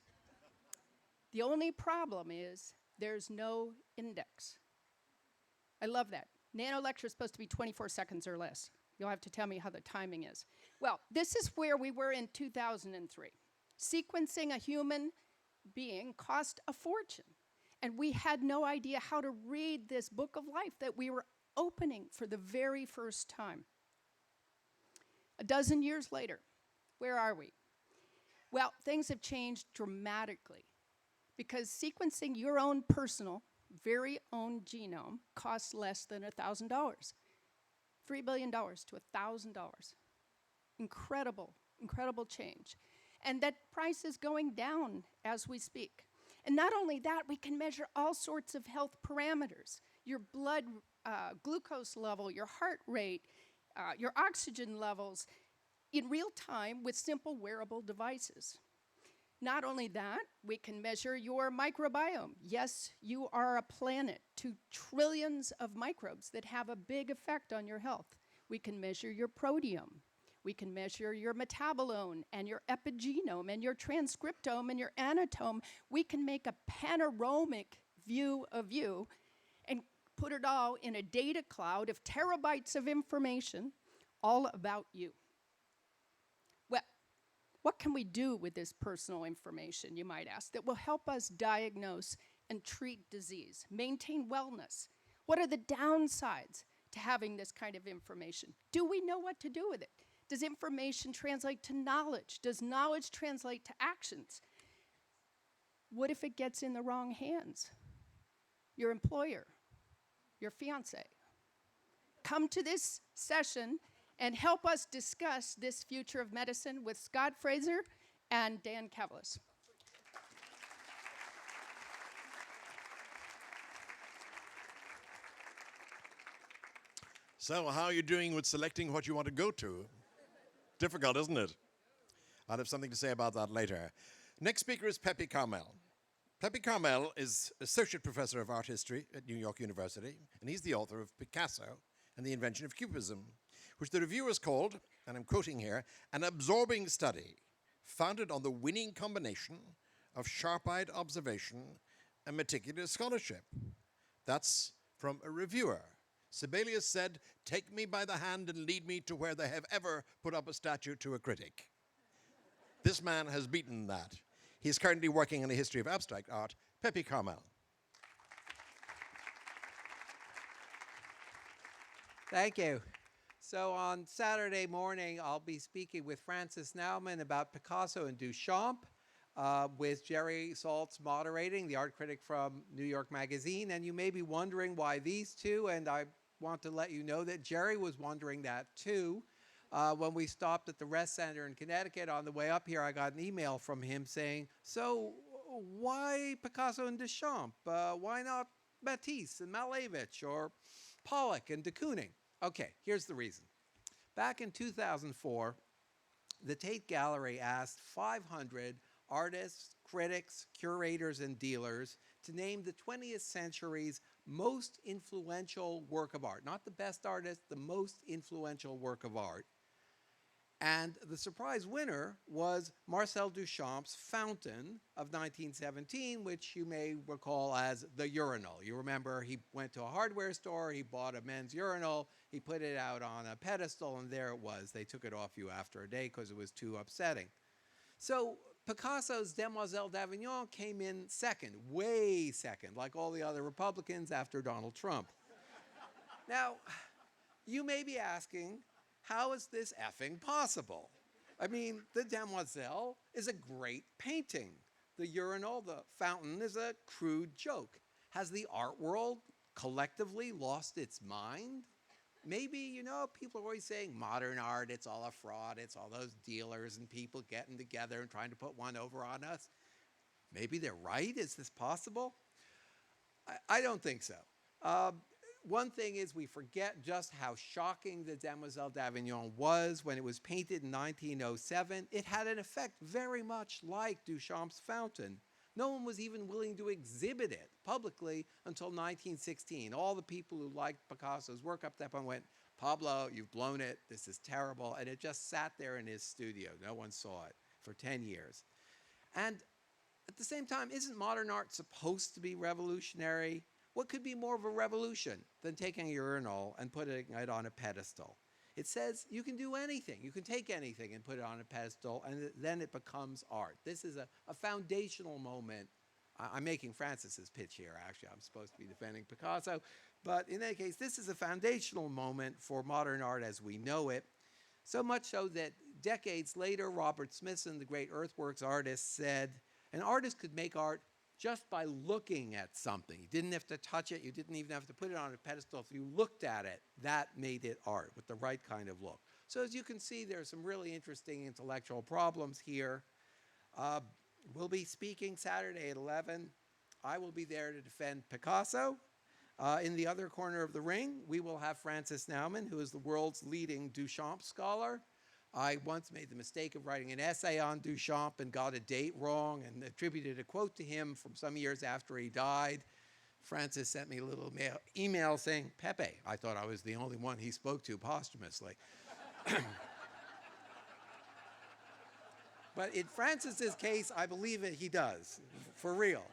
The only problem is there's no index. I love that. Nano lecture is supposed to be 24 seconds or less. You'll have to tell me how the timing is. Well, this is where we were in 2003. Sequencing a human being cost a fortune. And we had no idea how to read this book of life that we were opening for the very first time. A dozen years later, where are we? Well, things have changed dramatically because sequencing your own personal, very own genome costs less than $1,000. $3 billion to $1,000. Incredible, incredible change. And that price is going down as we speak. And not only that, we can measure all sorts of health parameters. Your blood glucose level, your heart rate, your oxygen levels in real time with simple wearable devices. Not only that, we can measure your microbiome. Yes, you are a planet to trillions of microbes that have a big effect on your health. We can measure your proteome. We can measure your metabolome and your epigenome and your transcriptome and your anatome. We can make a panoramic view of you and put it all in a data cloud of terabytes of information all about you. Well, what can we do with this personal information, you might ask, that will help us diagnose and treat disease, maintain wellness? What are the downsides to having this kind of information? Do we know what to do with it? Does information translate to knowledge? Does knowledge translate to actions? What if it gets in the wrong hands? Your employer, your fiance. Come to this session and help us discuss this future of medicine with Scott Fraser and Dan Cavalis. So, how are you doing with selecting what you want to go to? Difficult, isn't it? I'll have something to say about that later. Next speaker is Pepe Karmel. Pepe Karmel is Associate Professor of Art History at New York University, and he's the author of Picasso and the Invention of Cubism, which the reviewers called, and I'm quoting here, an absorbing study founded on the winning combination of sharp-eyed observation and meticulous scholarship. That's from a reviewer. Sibelius said, "Take me by the hand and lead me to where they have ever put up a statue to a critic." This man has beaten that. He's currently working on a history of abstract art. Pepe Karmel. Thank you. So on Saturday morning, I'll be speaking with Francis Naumann about Picasso and Duchamp, with Jerry Saltz moderating, the art critic from New York Magazine. And you may be wondering why these two, and I want to let you know that Jerry was wondering that too. When we stopped at the Rest Center in Connecticut on the way up here, I got an email from him saying, "So why Picasso and Duchamp? Why not Matisse and Malevich or Pollock and de Kooning?" Okay, here's the reason. Back in 2004, the Tate Gallery asked 500 artists, critics, curators, and dealers to name the 20th century's most influential work of art. Not the best artist, the most influential work of art. And the surprise winner was Marcel Duchamp's Fountain of 1917, which you may recall as the urinal. You remember he went to a hardware store, he bought a men's urinal, he put it out on a pedestal, and there it was. They took it off you after a day because it was too upsetting. So Picasso's Demoiselle d'Avignon came in second, way second, like all the other Republicans after Donald Trump. Now, you may be asking, how is this effing possible? I mean, the Demoiselle is a great painting. The urinal, the fountain, is a crude joke. Has the art world collectively lost its mind? Maybe, you know, people are always saying modern art, it's all a fraud, it's all those dealers and people getting together and trying to put one over on us. Maybe they're right. Is this possible? I don't think so. One thing is we forget just how shocking the Demoiselle d'Avignon was when it was painted in 1907. It had an effect very much like Duchamp's Fountain. No one was even willing to exhibit it publicly until 1916. All the people who liked Picasso's work up to that point went, "Pablo, you've blown it. This is terrible." And it just sat there in his studio. No one saw it for 10 years. And at the same time, isn't modern art supposed to be revolutionary? What could be more of a revolution than taking a urinal and putting it on a pedestal? It says you can do anything. You can take anything and put it on a pedestal, and then it becomes art. This is a foundational moment. I'm making Francis's pitch here, actually. I'm supposed to be defending Picasso. But in any case, this is a foundational moment for modern art as we know it. So much so that decades later, Robert Smithson, the great earthworks artist, said an artist could make art just by looking at something. You didn't have to touch it. You didn't even have to put it on a pedestal. If you looked at it, that made it art with the right kind of look. So as you can see, there's some really interesting intellectual problems here. We'll be speaking Saturday at 11. I will be there to defend Picasso. In the other corner of the ring, we will have Francis Naumann, who is the world's leading Duchamp scholar. I once made the mistake of writing an essay on Duchamp and got a date wrong and attributed a quote to him from some years after he died. Francis sent me a little email saying, "Pepe." I thought I was the only one he spoke to posthumously. But in Francis's case, I believe it, he does, for real.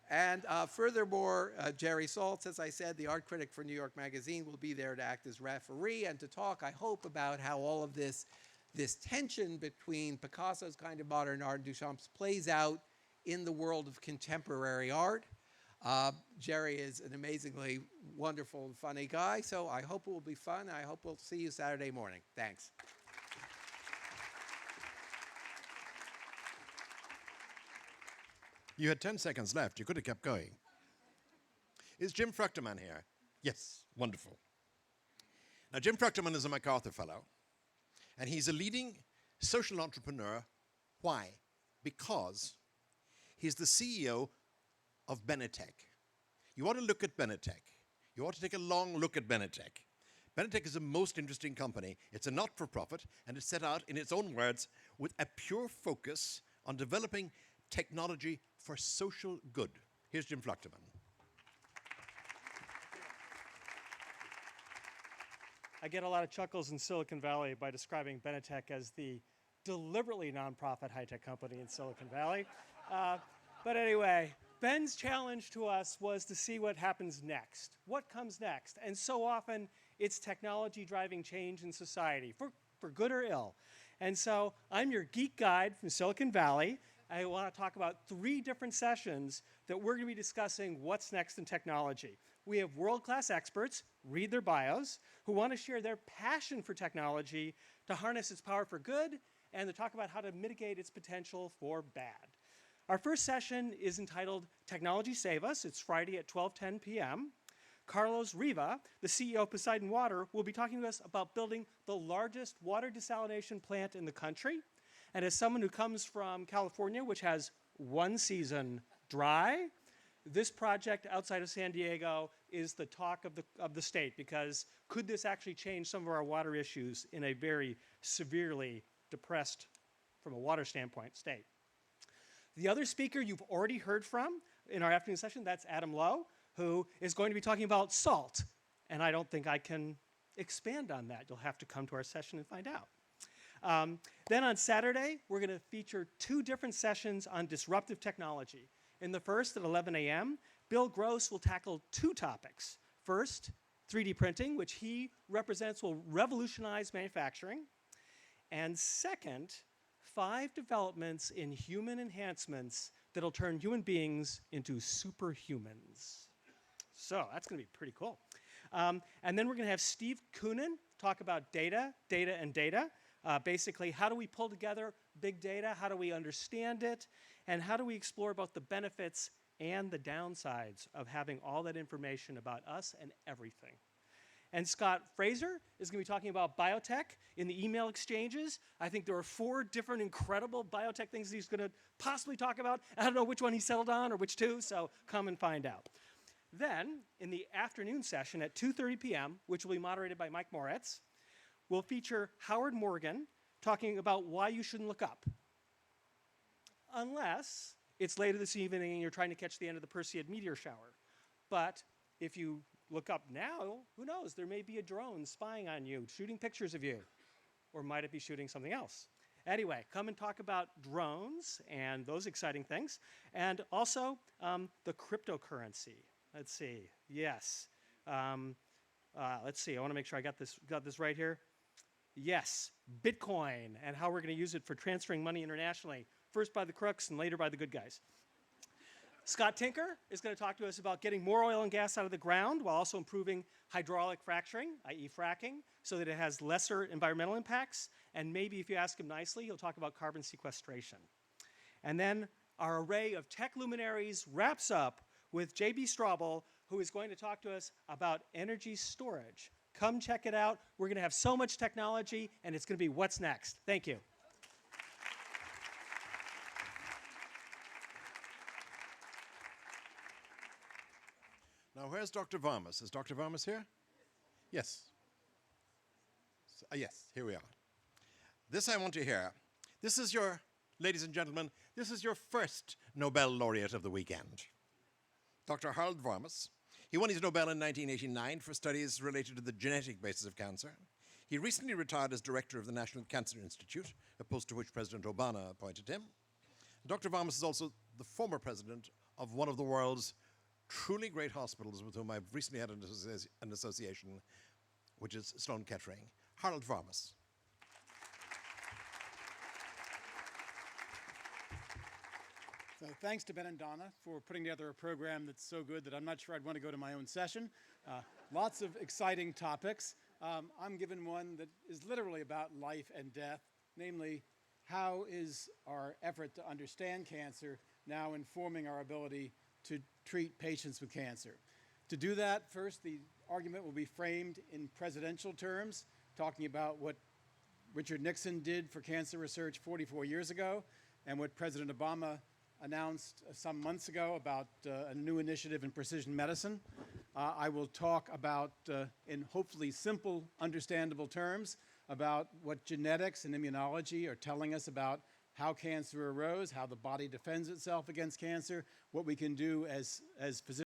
And furthermore, Jerry Saltz, as I said, the art critic for New York Magazine, will be there to act as referee and to talk, I hope, about how all of this tension between Picasso's kind of modern art and Duchamp's plays out in the world of contemporary art. Jerry is an amazingly wonderful and funny guy, so I hope it will be fun. I hope we'll see you Saturday morning. Thanks. You had 10 seconds left. You could have kept going. Is Jim Fruchterman here? Yes, wonderful. Now, Jim Fruchterman is a MacArthur Fellow, and he's a leading social entrepreneur. Why? Because he's the CEO of Benetech. You ought to look at Benetech. You ought to take a long look at Benetech. Benetech is a most interesting company. It's a not-for-profit, and it's set out, in its own words, with a pure focus on developing technology for social good. Here's Jim Fruchterman. I get a lot of chuckles in Silicon Valley by describing Benetech as the deliberately nonprofit high-tech company in Silicon Valley. But anyway, Ben's challenge to us was to see what happens next. What comes next? And so often, it's technology driving change in society, for good or ill. And so I'm your geek guide from Silicon Valley. I want to talk about 3 different sessions that we're going to be discussing what's next in technology. We have world-class experts, read their bios, who want to share their passion for technology to harness its power for good and to talk about how to mitigate its potential for bad. Our first session is entitled Technology Save Us. It's Friday at 12:10 p.m. Carlos Riva, the CEO of Poseidon Water, will be talking to us about building the largest water desalination plant in the country. And as someone who comes from California, which has one season dry, this project outside of San Diego is the talk of the state, because could this actually change some of our water issues in a very severely depressed, from a water standpoint, state? The other speaker you've already heard from in our afternoon session, that's Adam Lowe, who is going to be talking about salt. And I don't think I can expand on that. You'll have to come to our session and find out. Then on Saturday, we're going to feature 2 different sessions on disruptive technology. In the first, at 11 a.m., Bill Gross will tackle 2 topics. First, 3D printing, which he represents will revolutionize manufacturing. And second, 5 developments in human enhancements that'll turn human beings into superhumans. So that's going to be pretty cool. And then we're going to have Steve Koonin talk about data. Basically, how do we pull together big data? How do we understand it? And how do we explore both the benefits and the downsides of having all that information about us and everything? And Scott Fraser is going to be talking about biotech in the email exchanges. I think there are 4 different incredible biotech things he's going to possibly talk about. I don't know which one he settled on or which 2, so come and find out. Then, in the afternoon session at 2:30 p.m., which will be moderated by Mike Moritz, we'll feature Howard Morgan talking about why you shouldn't look up. Unless it's later this evening and you're trying to catch the end of the Perseid meteor shower. But if you look up now, who knows? There may be a drone spying on you, shooting pictures of you. Or might it be shooting something else? Anyway, come and talk about drones and those exciting things. And also the cryptocurrency. Let's see. Yes. Let's see. I want to make sure I got this right here. Yes, Bitcoin, and how we're going to use it for transferring money internationally, first by the crooks and later by the good guys. Scott Tinker is going to talk to us about getting more oil and gas out of the ground while also improving hydraulic fracturing, i.e. fracking, so that it has lesser environmental impacts. And maybe if you ask him nicely, he'll talk about carbon sequestration. And then our array of tech luminaries wraps up with J.B. Straubel, who is going to talk to us about energy storage. Come check it out. We're going to have so much technology, and it's going to be what's next. Thank you. Now, where's Dr. Varmus? Is Dr. Varmus here? Yes. Yes, here we are. This I want to hear. This is your, ladies and gentlemen, this is your first Nobel laureate of the weekend. Dr. Harold Varmus. He won his Nobel in 1989 for studies related to the genetic basis of cancer. He recently retired as director of the National Cancer Institute, a post to which President Obama appointed him. Dr. Varmus is also the former president of one of the world's truly great hospitals with whom I've recently had an association, which is Sloan Kettering. Harold Varmus. So thanks to Ben and Donna for putting together a program that's so good that I'm not sure I'd want to go to my own session. Lots of exciting topics. I'm given one that is literally about life and death, namely, how is our effort to understand cancer now informing our ability to treat patients with cancer? To do that, first, the argument will be framed in presidential terms, talking about what Richard Nixon did for cancer research 44 years ago and what President Obama announced some months ago about a new initiative in precision medicine. I will talk about, in hopefully simple, understandable terms, about what genetics and immunology are telling us about how cancer arose, how the body defends itself against cancer, what we can do as physicians.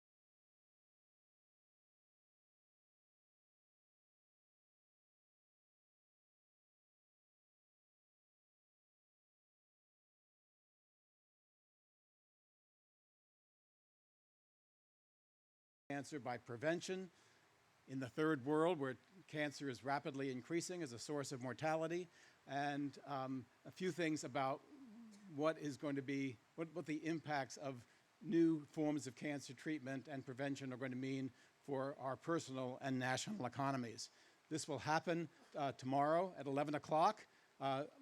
Cancer by prevention in the third world, where cancer is rapidly increasing as a source of mortality, and a few things about what is going to be, what the impacts of new forms of cancer treatment and prevention are going to mean for our personal and national economies. This will happen tomorrow at 11 o'clock.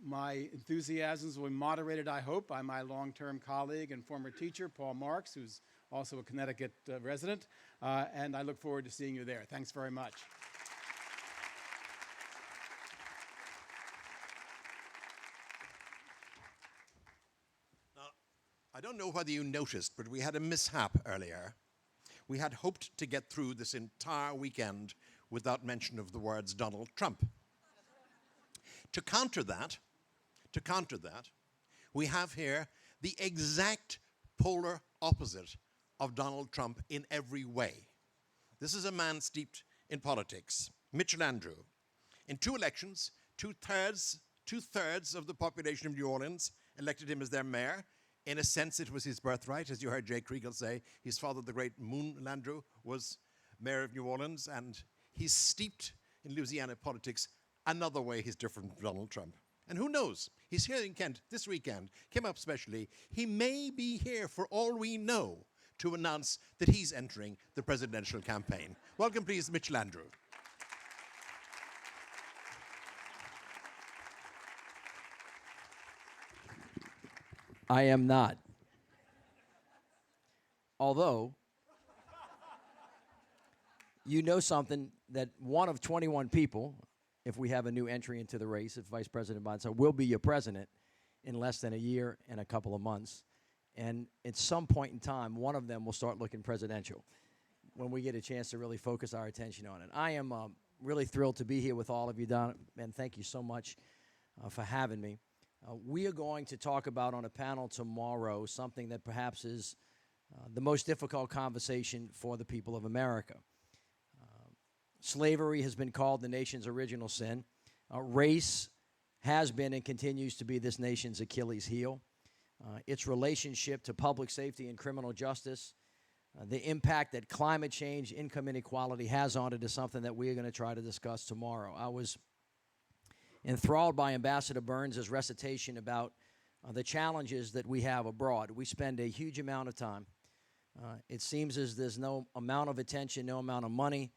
My enthusiasms will be moderated, I hope, by my long-term colleague and former teacher, Paul Marks, who's also a Connecticut resident, and I look forward to seeing you there. Thanks very much. Now, I don't know whether you noticed, but we had a mishap earlier. We had hoped to get through this entire weekend without mention of the words Donald Trump. To counter that, we have here the exact polar opposite of Donald Trump in every way. This is a man steeped in politics, Mitchell Andrew. In 2 elections, two-thirds of the population of New Orleans elected him as their mayor. In a sense, it was his birthright. As you heard Jay Kriegel say, his father, the great Moon Landrieu, was mayor of New Orleans, and he's steeped in Louisiana politics. Another way he's different from Donald Trump. And who knows? He's here in Kent this weekend, came up specially. He may be here, for all we know, to announce that he's entering the presidential campaign. Welcome, please, Mitchell Andrew. I am not. Although, you know something, that one of 21 people, if we have a new entry into the race, if Vice President Biden will be your president in less than a year and a couple of months. And at some point in time, one of them will start looking presidential when we get a chance to really focus our attention on it. I am really thrilled to be here with all of you, Don, and thank you so much for having me. We are going to talk about on a panel tomorrow something that perhaps is the most difficult conversation for the people of America. Slavery has been called the nation's original sin. Race has been and continues to be this nation's Achilles heel. Its relationship to public safety and criminal justice, the impact that climate change, income inequality has on it is something that we are going to try to discuss tomorrow. I was enthralled by Ambassador Burns' recitation about the challenges that we have abroad. We spend a huge amount of time. It seems as there's no amount of attention, no amount of money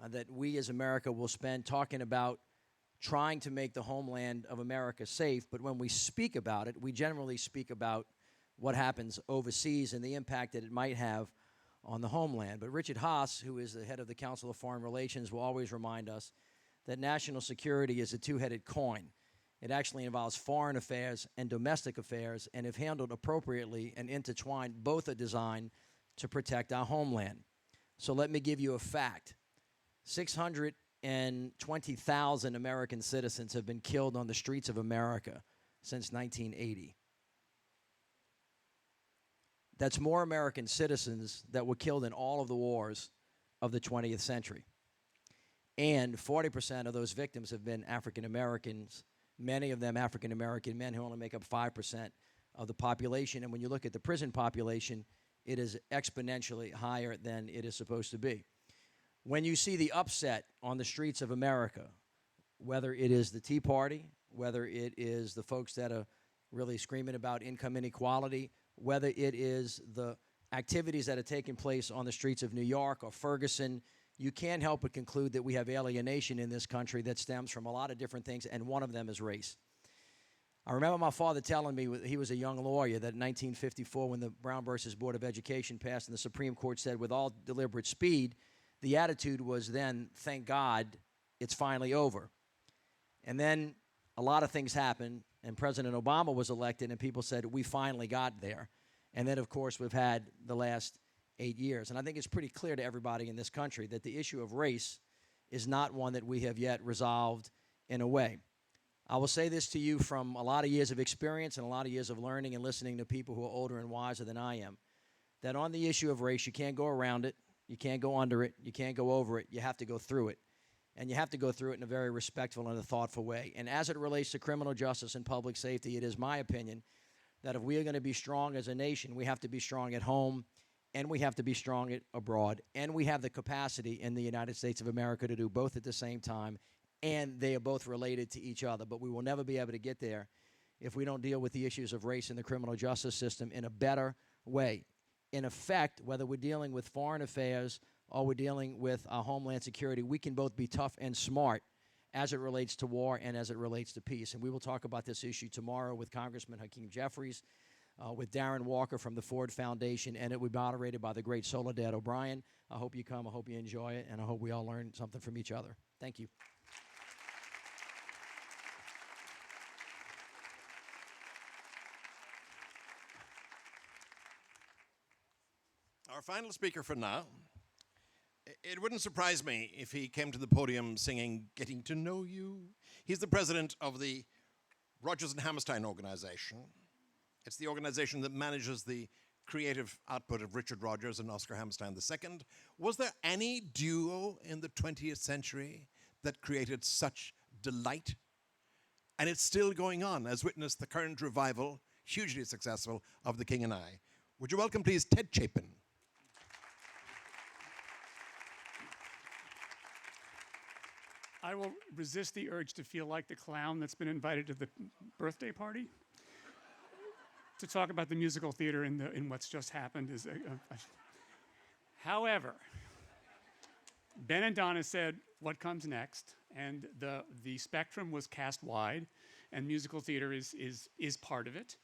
that we as America will spend talking about trying to make the homeland of America safe, but when we speak about it, we generally speak about what happens overseas and the impact that it might have on the homeland. But Richard Haass, who is the head of the Council of Foreign Relations, will always remind us that national security is a two-headed coin. It actually involves foreign affairs and domestic affairs, and if handled appropriately and intertwined, both are designed to protect our homeland. So let me give you a fact. 620,000 American citizens have been killed on the streets of America since 1980. That's more American citizens that were killed in all of the wars of the 20th century. And 40% of those victims have been African Americans, many of them African American men who only make up 5% of the population. And when you look at the prison population, it is exponentially higher than it is supposed to be. When you see the upset on the streets of America, whether it is the Tea Party, whether it is the folks that are really screaming about income inequality, whether it is the activities that are taking place on the streets of New York or Ferguson, you can't help but conclude that we have alienation in this country that stems from a lot of different things, and one of them is race. I remember my father telling me, he was a young lawyer, that in 1954, when the Brown versus Board of Education passed and the Supreme Court said with all deliberate speed, the attitude was then, thank God, it's finally over. And then a lot of things happened, and President Obama was elected, and people said, we finally got there. And then, of course, we've had the last 8 years. And I think it's pretty clear to everybody in this country that the issue of race is not one that we have yet resolved in a way. I will say this to you from a lot of years of experience and a lot of years of learning and listening to people who are older and wiser than I am, that on the issue of race, you can't go around it, you can't go under it, you can't go over it, you have to go through it. And you have to go through it in a very respectful and a thoughtful way. And as it relates to criminal justice and public safety, it is my opinion that if we are going to be strong as a nation, we have to be strong at home, and we have to be strong abroad, and we have the capacity in the United States of America to do both at the same time, and they are both related to each other. But we will never be able to get there if we don't deal with the issues of race in the criminal justice system in a better way. In effect, whether we're dealing with foreign affairs or we're dealing with our homeland security, we can both be tough and smart as it relates to war and as it relates to peace. And we will talk about this issue tomorrow with Congressman Hakeem Jeffries, with Darren Walker from the Ford Foundation, and it will be moderated by the great Soledad O'Brien. I hope you come. I hope you enjoy it, and I hope we all learn something from each other. Thank you. Our final speaker for now, it wouldn't surprise me if he came to the podium singing Getting to Know You. He's the president of the Rodgers and Hammerstein organization. It's the organization that manages the creative output of Richard Rodgers and Oscar Hammerstein II. Was there any duo in the 20th century that created such delight? And it's still going on, as witnessed the current revival, hugely successful, of The King and I. Would you welcome, please, Ted Chapin. I will resist the urge to feel like the clown that's been invited to the birthday party. To talk about the musical theater in what's just happened is However, Ben and Donna said, what comes next? And the spectrum was cast wide, and musical theater is part of it.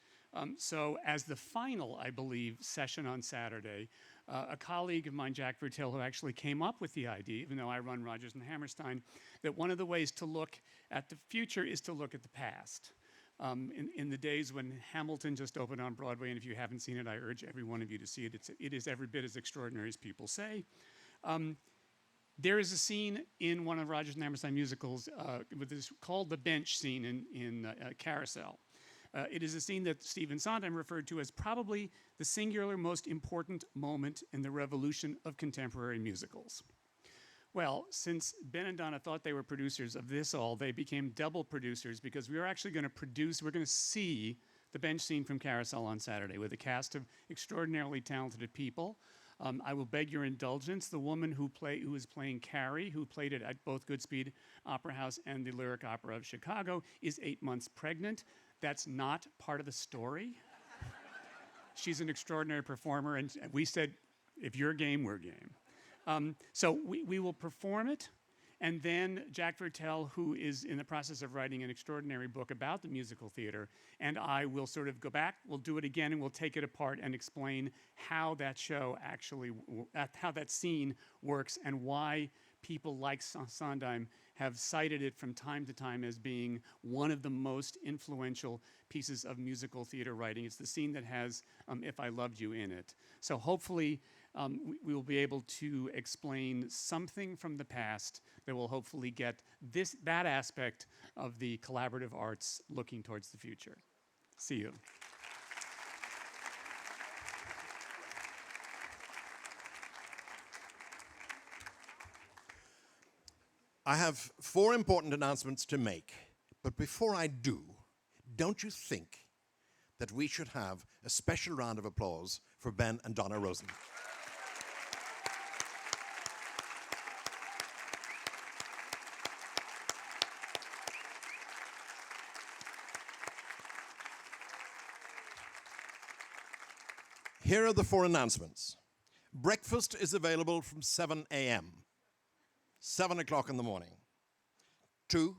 So as the final, I believe, session on Saturday, a colleague of mine, Jack Vertil, who actually came up with the idea, even though I run Rodgers and Hammerstein, that one of the ways to look at the future is to look at the past. In the days when Hamilton just opened on Broadway, and if you haven't seen it, I urge every one of you to see it. It is every bit as extraordinary as people say. There is a scene in one of Rodgers and Hammerstein musicals called the bench scene in Carousel. It is a scene that Stephen Sondheim referred to as probably the singular most important moment in the revolution of contemporary musicals. Well, since Ben and Donna thought they were producers of this all, they became double producers because we are actually going to we're going to see the bench scene from Carousel on Saturday with a cast of extraordinarily talented people. I will beg your indulgence. The woman who is playing Carrie, who played it at both Goodspeed Opera House and the Lyric Opera of Chicago, is 8 months pregnant. That's not part of the story. She's an extraordinary performer, and we said, if you're game, we're game. So we will perform it, and then Jack Vertel, who is in the process of writing an extraordinary book about the musical theater, and I will sort of go back, we'll do it again, and we'll take it apart and explain how that show actually, how that scene works, and why people like Sondheim have cited it from time to time as being one of the most influential pieces of musical theater writing. It's the scene that has If I Loved You in it. So hopefully we will be able to explain something from the past that will hopefully get that aspect of the collaborative arts looking towards the future. See you. I have 4 important announcements to make, but before I do, don't you think that we should have a special round of applause for Ben and Donna Rosen? Here are the 4 announcements. Breakfast is available from 7 a.m. 7 o'clock in the morning. 2,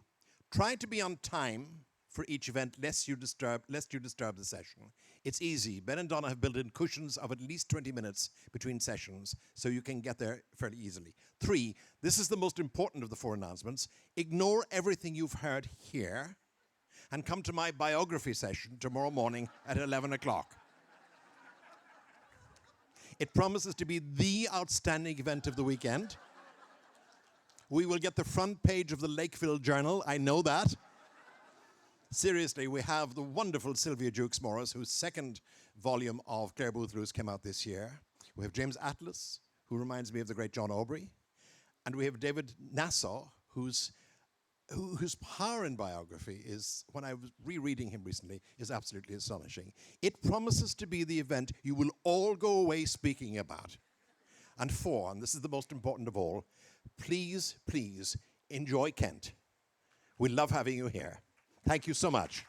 try to be on time for each event, lest you disturb the session. It's easy. Ben and Donna have built in cushions of at least 20 minutes between sessions, so you can get there fairly easily. 3, this is the most important of the 4 announcements. Ignore everything you've heard here and come to my biography session tomorrow morning at 11 o'clock. It promises to be the outstanding event of the weekend. We will get the front page of the Lakeville Journal, I know that. Seriously, we have the wonderful Sylvia Jukes Morris, whose 2nd volume of Clare Boothe Luers came out this year. We have James Atlas, who reminds me of the great John Aubrey. And we have David Nassau, whose power in biography is, when I was rereading him recently, is absolutely astonishing. It promises to be the event you will all go away speaking about. And 4, and this is the most important of all, please, please enjoy Kent. We love having you here. Thank you so much.